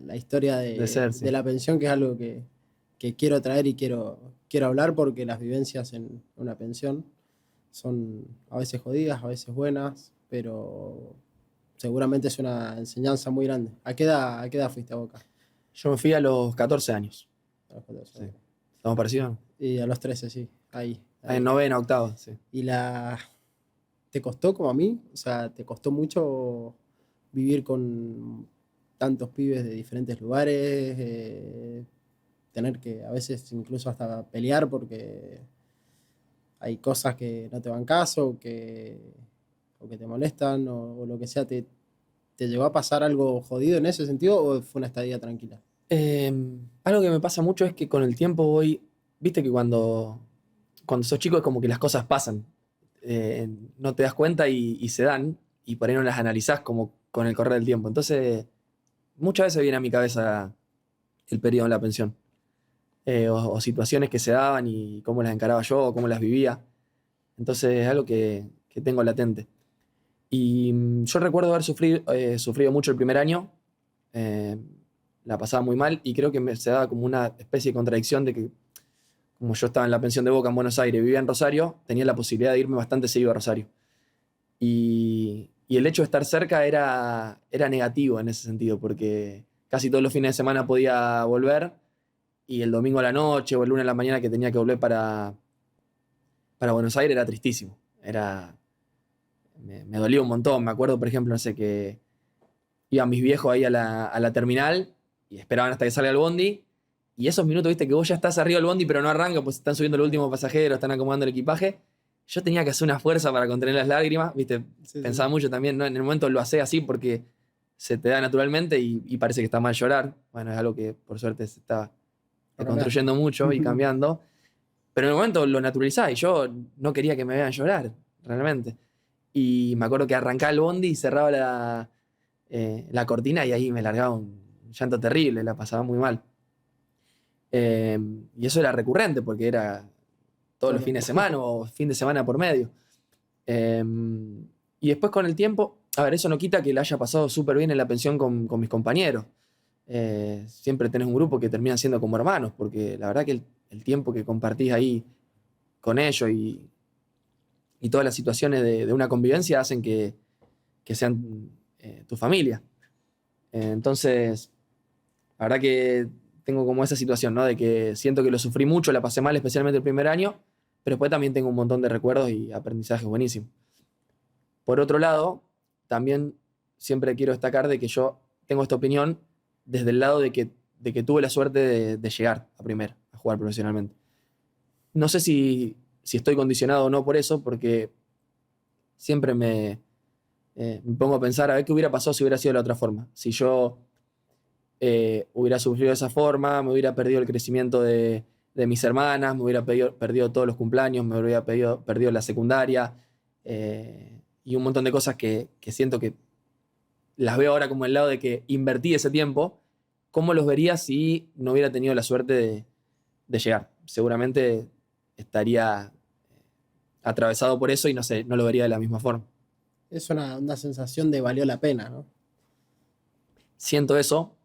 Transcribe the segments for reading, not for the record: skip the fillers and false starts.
la historia ser, sí. de la pensión, que es algo que quiero traer y quiero hablar, porque las vivencias en una pensión son a veces jodidas, a veces buenas, pero seguramente es una enseñanza muy grande. A qué edad fuiste a Boca? Yo me fui a los 14 años. A los 14 Sí. años. ¿Estamos parecidos? Y a los 13, sí, En ahí. novena, octava, sí. ¿Y te costó como a mí? O sea, ¿te costó mucho vivir con tantos pibes de diferentes lugares? Tener que a veces incluso hasta pelear porque hay cosas que no te van caso o que te molestan o lo que sea. ¿Te llegó a pasar algo jodido en ese sentido o fue una estadía tranquila? Algo que me pasa mucho es que con el tiempo voy, viste que cuando sos chico es como que las cosas pasan. No te das cuenta y se dan, y por ahí no las analizás como con el correr del tiempo. Entonces, muchas veces viene a mi cabeza el periodo en la pensión. O situaciones que se daban y cómo las encaraba yo, o cómo las vivía. Entonces es algo que tengo latente. Y yo recuerdo haber sufrido mucho el primer año. eh, la pasaba muy mal y creo que se daba como una especie de contradicción de que, como yo estaba en la pensión de Boca en Buenos Aires y vivía en Rosario, tenía la posibilidad de irme bastante seguido a Rosario. Y el hecho de estar cerca era negativo en ese sentido, porque casi todos los fines de semana podía volver, y el domingo a la noche o el lunes a la mañana que tenía que volver para Buenos Aires era tristísimo. Me dolía un montón. Me acuerdo, por ejemplo, no sé, que iban mis viejos ahí a la terminal y esperaban hasta que salga el bondi. Y esos minutos, viste, que vos ya estás arriba del bondi, pero no arranca, pues están subiendo el último pasajero, están acomodando el equipaje. Yo tenía que hacer una fuerza para contener las lágrimas, viste. Sí, Pensaba sí. mucho también, ¿no? En el momento lo hacé así porque se te da naturalmente y parece que está mal llorar. Bueno, es algo que por suerte se está Lo cambiaste. construyendo mucho y cambiando. Pero en el momento lo naturalizaba y yo no quería que me vean llorar, realmente. Y me acuerdo que arrancaba el bondi y cerraba la cortina y ahí me largaba un llanto terrible, la pasaba muy mal. Y eso era recurrente porque era todos Todo los lo- fines de semana o fin de semana por medio. Eh, y después con el tiempo, a ver, eso no quita que la haya pasado súper bien en la pensión con mis compañeros. Siempre tenés un grupo que terminan siendo como hermanos, porque la verdad que el tiempo que compartís ahí con ellos y todas las situaciones de una convivencia hacen que sean tu familia. Entonces, la verdad que tengo como esa situación, ¿no? De que siento que lo sufrí mucho, la pasé mal, especialmente el primer año, pero después también tengo un montón de recuerdos y aprendizajes buenísimos. Por otro lado, también siempre quiero destacar de que yo tengo esta opinión desde el lado de que tuve la suerte de llegar a primera, a jugar profesionalmente. No sé si estoy condicionado o no por eso, porque siempre me pongo a pensar a ver qué hubiera pasado si hubiera sido de la otra forma. Si yo hubiera sufrido de esa forma, me hubiera perdido el crecimiento de mis hermanas, me hubiera perdido todos los cumpleaños, me hubiera perdido la secundaria, y un montón de cosas que siento que las veo ahora como el lado de que invertí ese tiempo. ¿Cómo los vería si no hubiera tenido la suerte de llegar? Seguramente estaría atravesado por eso y no sé, no lo vería de la misma forma. Es una sensación de valió la pena, ¿no? Siento eso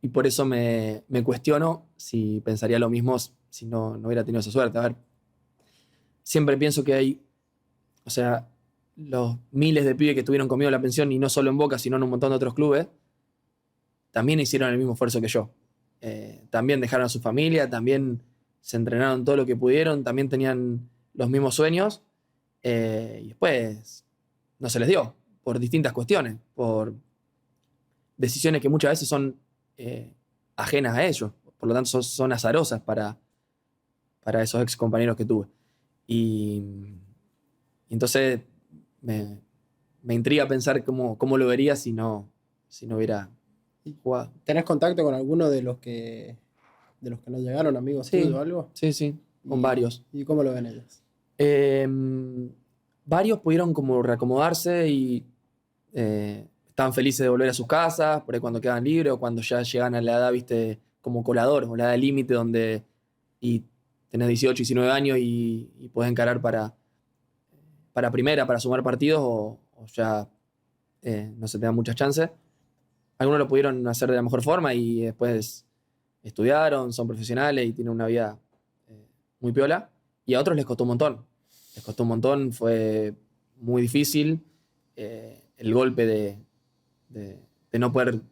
y por eso me cuestiono si pensaría lo mismo si no hubiera tenido esa suerte. A ver, siempre pienso que hay, o sea, los miles de pibes que estuvieron conmigo en la pensión, y no solo en Boca, sino en un montón de otros clubes, también hicieron el mismo esfuerzo que yo. También dejaron a su familia, también se entrenaron todo lo que pudieron, también tenían los mismos sueños, y después no se les dio, por distintas cuestiones, por decisiones que muchas veces son ajenas a ellos, por lo tanto son azarosas para esos ex compañeros que tuve. Y, y entonces me, me intriga pensar cómo lo vería si no hubiera ¿Y jugado. tenés contacto con alguno de los que no llegaron, amigos tuyos Sí, o algo? sí, sí, con ¿Y, varios. y cómo lo ven ellos? Eh, Varios pudieron como reacomodarse y estaban felices de volver a sus casas, por ahí cuando quedan libres o cuando ya llegan a la edad, viste, como colador, o la edad límite donde y tenés 18, 19 años y podés encarar para primera, para sumar partidos, o ya no se te dan muchas chances. algunos lo pudieron hacer de la mejor forma y después estudiaron, son profesionales y tienen una vida muy piola. Y a otros les costó un montón. Les costó un montón, fue muy difícil el golpe de no poder,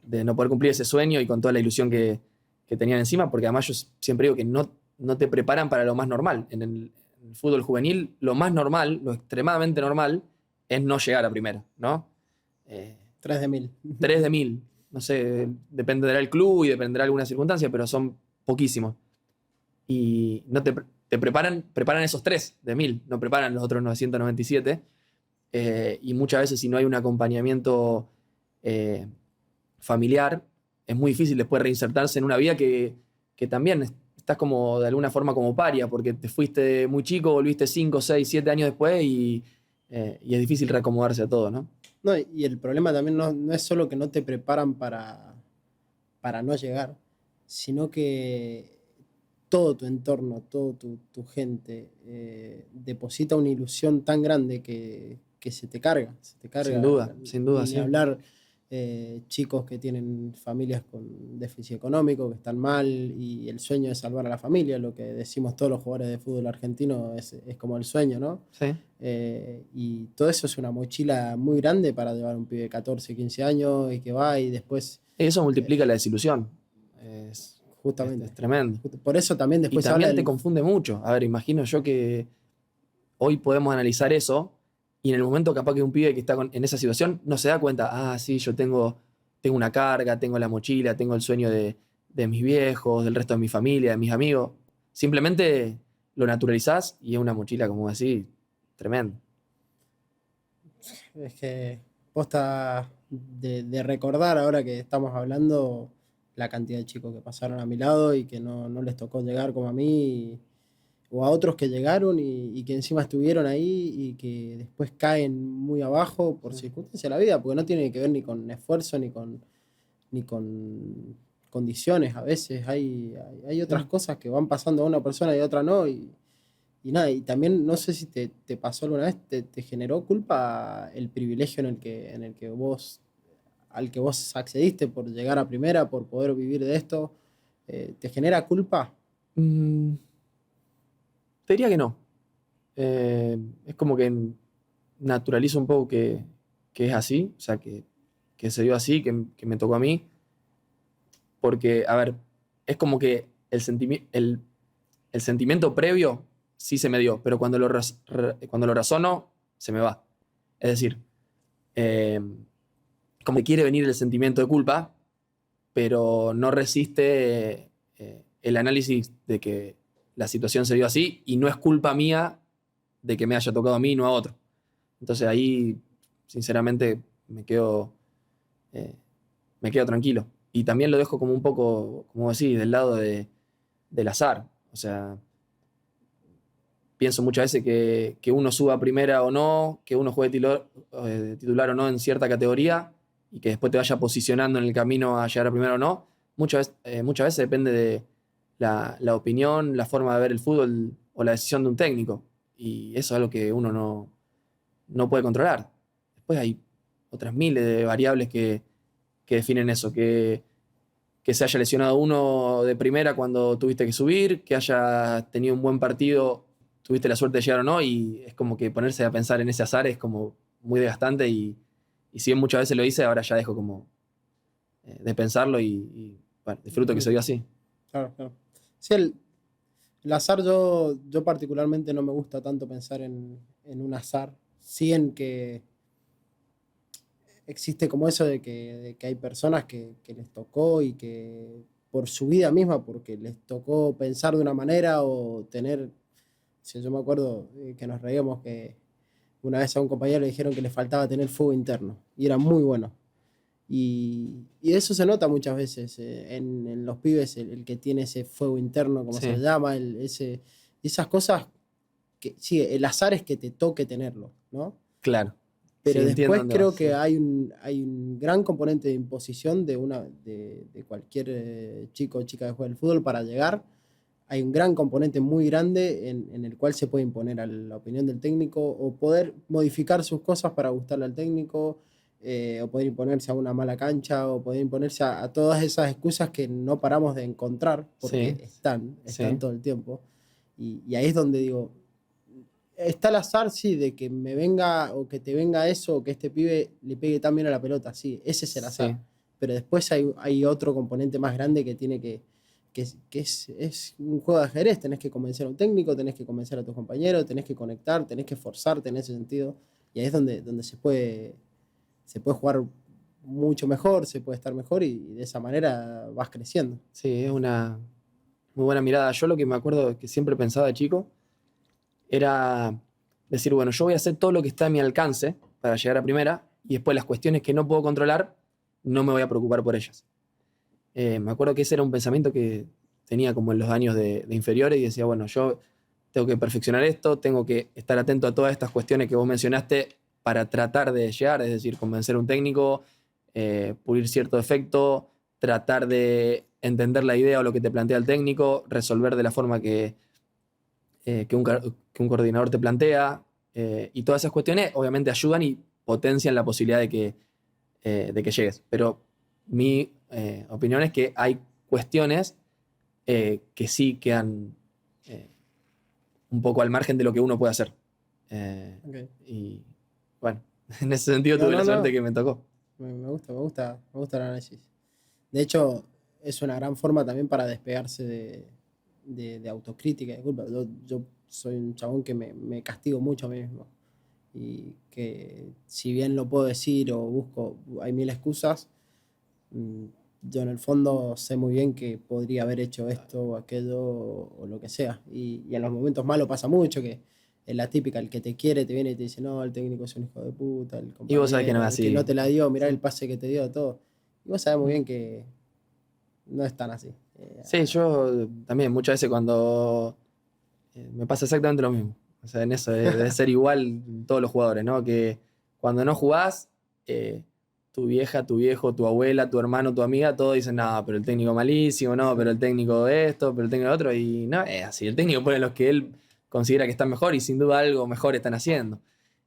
de no poder cumplir ese sueño y con toda la ilusión que tenían encima, porque además yo siempre digo que no te preparan para lo más normal. En el fútbol juvenil, lo más normal, lo extremadamente normal, es no llegar a primera, ¿no? 3 de 1000. 3 de 1000. No sé, dependerá del club y dependerá de alguna circunstancia, pero son poquísimos. Y no te preparan esos 3 de 1000, no preparan los otros 997. Y muchas veces si no hay un acompañamiento familiar, es muy difícil después reinsertarse en una vida que también estás como de alguna forma como paria, porque te fuiste muy chico, volviste 5, 6, 7 años después y es difícil reacomodarse a todo, ¿no? No, y el problema también no es solo que no te preparan para no llegar, sino que todo tu entorno, todo tu gente deposita una ilusión tan grande que se te carga. Se te carga. Sin duda, Ni sí. hablar chicos que tienen familias con déficit económico, que están mal, y el sueño de salvar a la familia, lo que decimos todos los jugadores de fútbol argentino, es como el sueño, ¿no? Sí. Y todo eso es una mochila muy grande para llevar a un pibe de 14, 15 años y que va y después... Eso multiplica la desilusión. Justamente. Es tremendo. Por eso también después y también te confunde mucho. A ver, imagino yo que hoy podemos analizar eso y en el momento capaz que un pibe que está en esa situación no se da cuenta, sí, yo tengo una carga, tengo la mochila, tengo el sueño de mis viejos, del resto de mi familia, de mis amigos. Simplemente lo naturalizás y es una mochila, como decís, tremendo. Es que posta de recordar ahora que estamos hablando la cantidad de chicos que pasaron a mi lado y que no les tocó llegar como a mí, o a otros que llegaron y que encima estuvieron ahí y que después caen muy abajo por circunstancias de la vida, porque no tiene que ver ni con esfuerzo ni con condiciones. A veces hay otras cosas que van pasando a una persona y a otra no, y nada, y también no sé si te pasó alguna vez, te generó culpa el privilegio al que vos accediste por llegar a primera, por poder vivir de esto. ¿Te genera culpa? Te diría que no. Es como que naturalizo un poco que es así, o sea, que se dio así, que me tocó a mí. Porque, a ver, es como que el sentimiento previo sí se me dio, pero cuando lo razono, se me va. Es decir, como que quiere venir el sentimiento de culpa, pero no resiste el análisis de que la situación se dio así y no es culpa mía de que me haya tocado a mí y no a otro. Entonces ahí, sinceramente, me quedo tranquilo. Y también lo dejo como un poco, como decís, del lado del azar. O sea, pienso muchas veces que uno suba a primera o no, que uno juegue titular o no en cierta categoría y que después te vaya posicionando en el camino a llegar a primera o no. Muchas veces depende de la opinión, la forma de ver el fútbol o la decisión de un técnico. Y eso es algo que uno no puede controlar. Después hay otras miles de variables que definen eso, que se haya lesionado uno de primera cuando tuviste que subir, que haya tenido un buen partido, tuviste la suerte de llegar o no, y es como que ponerse a pensar en ese azar es como muy desgastante y si bien muchas veces lo hice, ahora ya dejo como de pensarlo y bueno, disfruto que se dio así. Claro, claro. Sí, el azar yo particularmente no me gusta tanto pensar en un azar, sí en que existe como eso de que hay personas que les tocó y que por su vida misma, porque les tocó pensar de una manera o tener, si yo me acuerdo que nos reíamos que una vez a un compañero le dijeron que le faltaba tener fuego interno y era muy bueno. Y eso se nota muchas veces en los pibes, el que tiene ese fuego interno, como Sí. se le llama, esas cosas que sí, el azar es que te toque tenerlo, ¿no? Claro. Pero Sí, después creo que sí. hay un gran componente de imposición de cualquier chico o chica que juega al fútbol para llegar. Hay un gran componente muy grande en el cual se puede imponer a la opinión del técnico o poder modificar sus cosas para gustarle al técnico. o poder imponerse a una mala cancha, o poder imponerse a todas esas excusas que no paramos de encontrar, porque Sí, están sí, todo el tiempo. Y ahí es donde digo, está el azar, sí, de que me venga o que te venga eso, o que este pibe le pegue tan bien a la pelota, sí, ese es el azar. sí, Pero después hay otro componente más grande que tiene que es un juego de ajedrez. Tenés que convencer a un técnico, tenés que convencer a tus compañeros, tenés que conectar, tenés que forzarte en ese sentido. Y ahí es donde se puede jugar mucho mejor, se puede estar mejor y de esa manera vas creciendo. sí, es una muy buena mirada. Yo lo que me acuerdo que siempre pensaba de chico era decir, bueno, yo voy a hacer todo lo que está a mi alcance para llegar a primera y después las cuestiones que no puedo controlar, no me voy a preocupar por ellas. Me acuerdo que ese era un pensamiento que tenía como en los años de inferiores y decía, bueno, yo tengo que perfeccionar esto, tengo que estar atento a todas estas cuestiones que vos mencionaste para tratar de llegar, es decir, convencer a un técnico, pulir cierto defecto, tratar de entender la idea o lo que te plantea el técnico, resolver de la forma que un coordinador te plantea, y todas esas cuestiones obviamente ayudan y potencian la posibilidad de que llegues. Pero mi opinión es que hay cuestiones que sí quedan un poco al margen de lo que uno puede hacer. Okay. Y bueno, en ese sentido No, tuve la no, suerte no. que me tocó. Me gusta el análisis. De hecho, es una gran forma también para despegarse de autocrítica, de culpa. Yo soy un chabón que me castigo mucho a mí mismo. Y que si bien lo puedo decir o busco, hay mil excusas, mm, yo en el fondo sé muy bien que podría haber hecho esto o aquello o lo que sea. Y en los momentos malos pasa mucho, que es la típica, el que te quiere te viene y te dice, no, el técnico es un hijo de puta, el Y vos sabés que no compañero, es el que no así. te la dio, mirá Sí. el pase que te dio, todo. Y vos sabés muy bien que no es tan así. Sí, yo también muchas veces cuando me pasa exactamente lo mismo. O sea, en eso debe ser igual en todos los jugadores, ¿no? Que cuando no jugás, eh, tu vieja, tu viejo, tu abuela, tu hermano, tu amiga, todos dicen, no, pero el técnico malísimo, no, pero Sí. el técnico de esto, pero el técnico de otro. Y no, es así. El técnico pone los que él considera que están mejor y sin duda algo mejor están haciendo.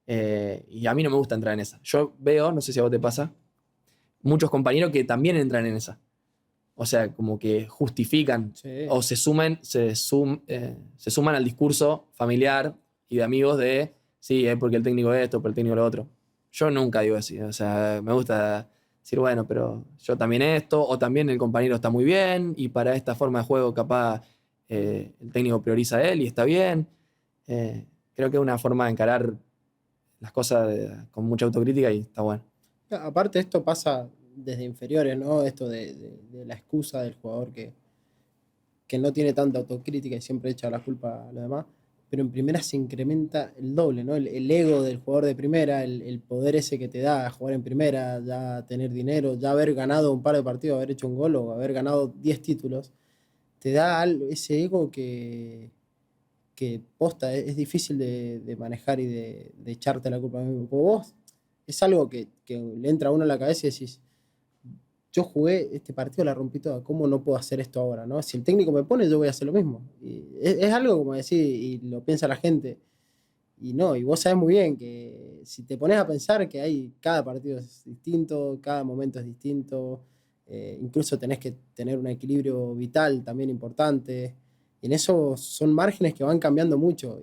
Y a mí no me gusta entrar en esa. Yo veo, no sé si a vos te pasa, muchos compañeros que también entran en esa. O sea, como que justifican Sí. o se suman al discurso familiar y de amigos de, sí, es porque el técnico es esto, porque el técnico lo otro. Yo nunca digo así, o sea, me gusta decir, bueno, pero yo también esto, o también el compañero está muy bien, y para esta forma de juego capaz el técnico prioriza a él y está bien. Creo que es una forma de encarar las cosas con mucha autocrítica y está bueno. Aparte esto pasa desde inferiores, ¿no? Esto de la excusa del jugador que no tiene tanta autocrítica y siempre echa la culpa a los demás, pero en primera se incrementa el doble, ¿no? El ego del jugador de primera, el poder ese que te da jugar en primera, ya tener dinero, ya haber ganado un par de partidos, haber hecho un gol o haber ganado 10 títulos, te da ese ego que posta, es difícil de manejar y de echarte la culpa a mí mismo. Porque vos es algo que le entra a uno en la cabeza y decís, yo jugué este partido, la rompí toda, ¿cómo no puedo hacer esto ahora? ¿No? Si el técnico me pone, yo voy a hacer lo mismo. Y es algo como decir, y lo piensa la gente, y no, y vos sabés muy bien que si te pones a pensar que cada partido es distinto, cada momento es distinto, incluso tenés que tener un equilibrio vital también importante. Y en eso son márgenes que van cambiando mucho,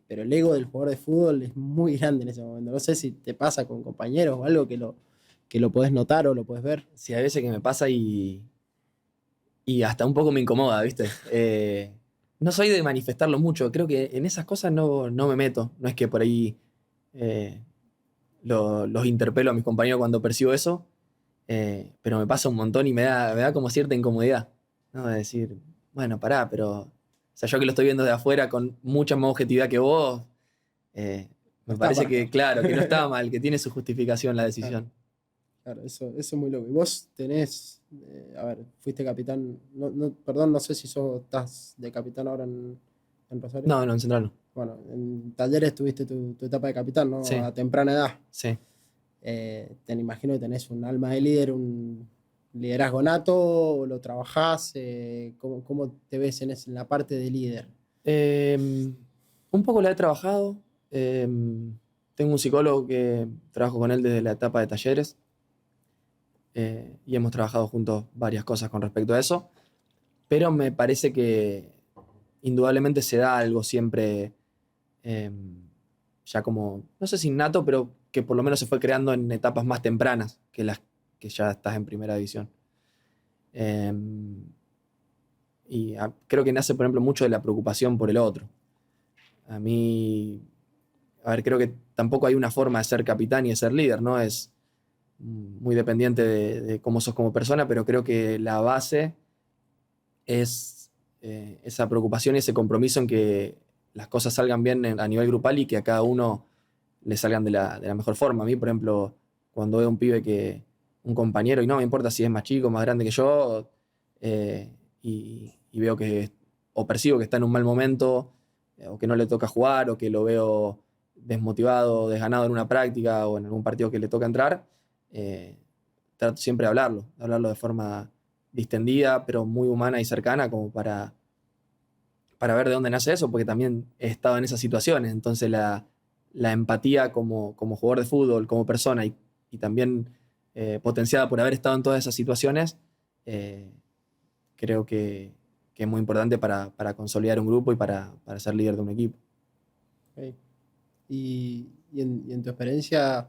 pero el ego del jugador de fútbol es muy grande en ese momento. No sé si te pasa con compañeros o algo que lo podés notar o lo podés ver. Sí, hay veces que me pasa y hasta un poco me incomoda, ¿viste? No soy de manifestarlo mucho, creo que en esas cosas no me meto, no es que por ahí eh, los interpelo a mis compañeros cuando percibo eso, pero me pasa un montón y me da como cierta incomodidad, ¿no? De decir, bueno, pará, pero, o sea, yo que lo estoy viendo de afuera con mucha más objetividad que vos, eh, No me está parece para que, jugar. claro, que no estaba mal, que tiene su justificación la Claro, decisión. claro, eso es muy loco. Y vos tenés, a ver, fuiste capitán, perdón, no sé si estás de capitán ahora en Rosario. No, no, en Central no. Bueno, en Talleres tuviste tu etapa de capitán, ¿no? Sí, A temprana edad. sí. Te imagino que tenés un alma de líder, un liderazgo nato, lo trabajás, ¿cómo te ves en la parte de líder? Un poco la he trabajado. tengo un psicólogo que trabajo con él desde la etapa de talleres y hemos trabajado juntos varias cosas con respecto a eso, pero me parece que indudablemente se da algo siempre ya como, no sé si innato, pero que por lo menos se fue creando en etapas más tempranas que las que ya estás en primera división. Creo que nace, por ejemplo, mucho de la preocupación por el otro. A mí, a ver, creo que tampoco hay una forma de ser capitán y de ser líder, ¿no? Es muy dependiente de cómo sos como persona, pero creo que la base es esa preocupación y ese compromiso en que las cosas salgan bien a nivel grupal y que a cada uno le salgan de la mejor forma. A mí, por ejemplo, cuando veo un pibe un compañero, y no me importa si es más chico, más grande que yo, y veo que, o percibo que está en un mal momento, o que no le toca jugar, o que lo veo desmotivado, desganado en una práctica o en algún partido que le toca entrar, trato siempre de hablarlo de forma distendida, pero muy humana y cercana, como para ver de dónde nace eso, porque también he estado en esas situaciones. Entonces la empatía como jugador de fútbol, como persona, y también potenciada por haber estado en todas esas situaciones, creo que es muy importante para consolidar un grupo y para ser líder de un equipo. Okay. Y en tu experiencia,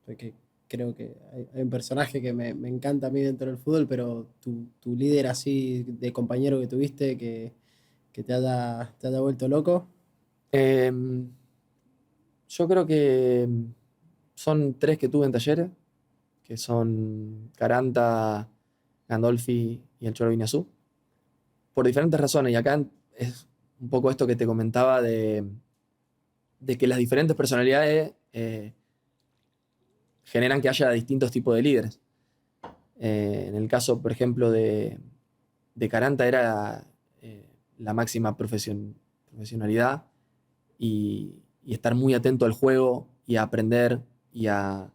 porque creo que hay un personaje que me encanta a mí dentro del fútbol, pero tu líder así de compañero que tuviste que te haya vuelto loco. Eh, yo creo que son 3 que tuve en talleres, que son Caranta, Gandolfi y el Cholo Guiñazú, por diferentes razones. Y acá es un poco esto que te comentaba de que las diferentes personalidades generan que haya distintos tipos de líderes. En el caso, por ejemplo, de Caranta era la máxima profesionalidad y estar muy atento al juego y a aprender y a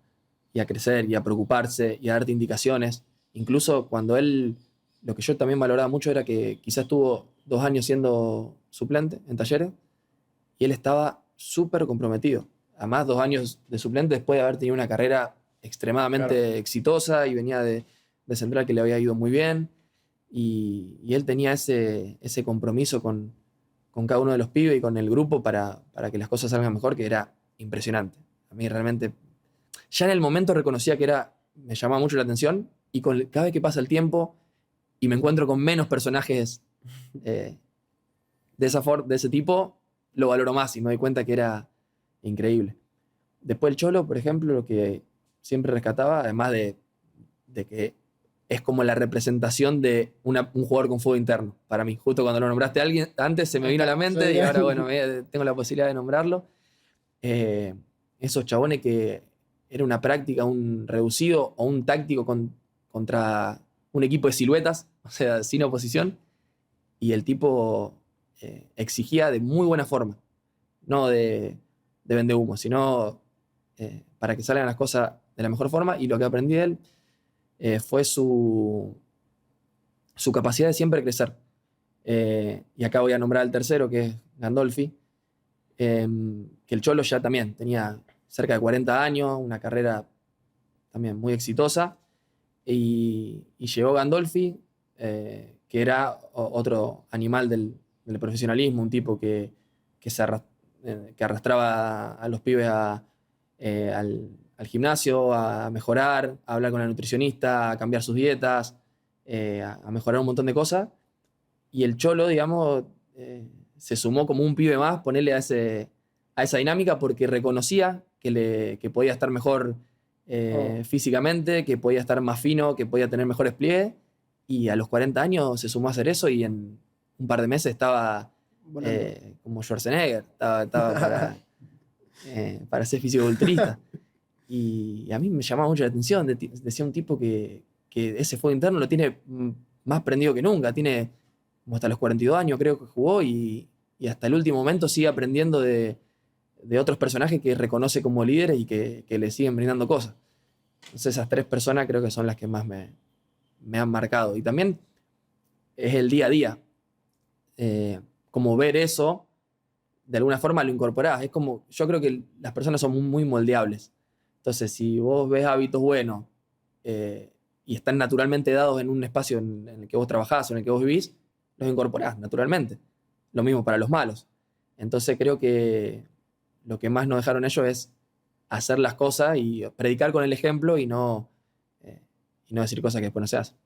crecer y a preocuparse y a darte indicaciones. Incluso cuando él, lo que yo también valoraba mucho era que quizás estuvo 2 años siendo suplente en talleres y él estaba súper comprometido. Además, 2 años de suplente después de haber tenido una carrera extremadamente exitosa y venía de Central que le había ido muy bien. Y él tenía ese compromiso con cada uno de los pibes y con el grupo para que las cosas salgan mejor, que era impresionante. A mí realmente, ya en el momento reconocía que me llamaba mucho la atención y cada vez que pasa el tiempo y me encuentro con menos personajes de ese tipo, lo valoro más y me doy cuenta que era increíble. Después el Cholo, por ejemplo, lo que siempre rescataba, además de que es como la representación de un jugador con fuego interno, para mí. Justo cuando lo nombraste a alguien, antes se me vino a la mente y ahora, bueno, tengo la posibilidad de nombrarlo. Esos chabones que era una práctica, un reducido o un táctico contra un equipo de siluetas, o sea, sin oposición, y el tipo exigía de muy buena forma, no de vende humo, sino para que salgan las cosas de la mejor forma. Y lo que aprendí de él fue su capacidad de siempre crecer. Y acá voy a nombrar al tercero, que es Gandolfi, que el Cholo ya también tenía cerca de 40 años, una carrera también muy exitosa, y llegó Gandolfi, que era otro animal del profesionalismo, un tipo que arrastraba a los pibes al gimnasio, a mejorar, a hablar con la nutricionista, a cambiar sus dietas, a mejorar un montón de cosas. Y el Cholo, digamos, se sumó como un pibe más, ponerle a esa dinámica, porque reconocía que podía estar mejor físicamente, que podía estar más fino, que podía tener mejores pliegues. Y a los 40 años se sumó a hacer eso y en un par de meses estaba como Schwarzenegger, estaba para ser fisiculturista. Y a mí me llamaba mucho la atención. Decía un tipo que ese fuego interno lo tiene más prendido que nunca. Tiene como hasta los 42 años creo que jugó y hasta el último momento sigue aprendiendo de otros personajes que reconoce como líderes y que le siguen brindando cosas. Entonces esas 3 personas creo que son las que más me han marcado. Y también es el día a día. Como ver eso de alguna forma lo incorporás. Es como, yo creo que las personas son muy moldeables. Entonces, si vos ves hábitos buenos y están naturalmente dados en un espacio en el que vos trabajás o en el que vos vivís, los incorporás naturalmente. Lo mismo para los malos. Entonces creo que lo que más nos dejaron ellos es hacer las cosas y predicar con el ejemplo y no decir cosas que después no se hacen.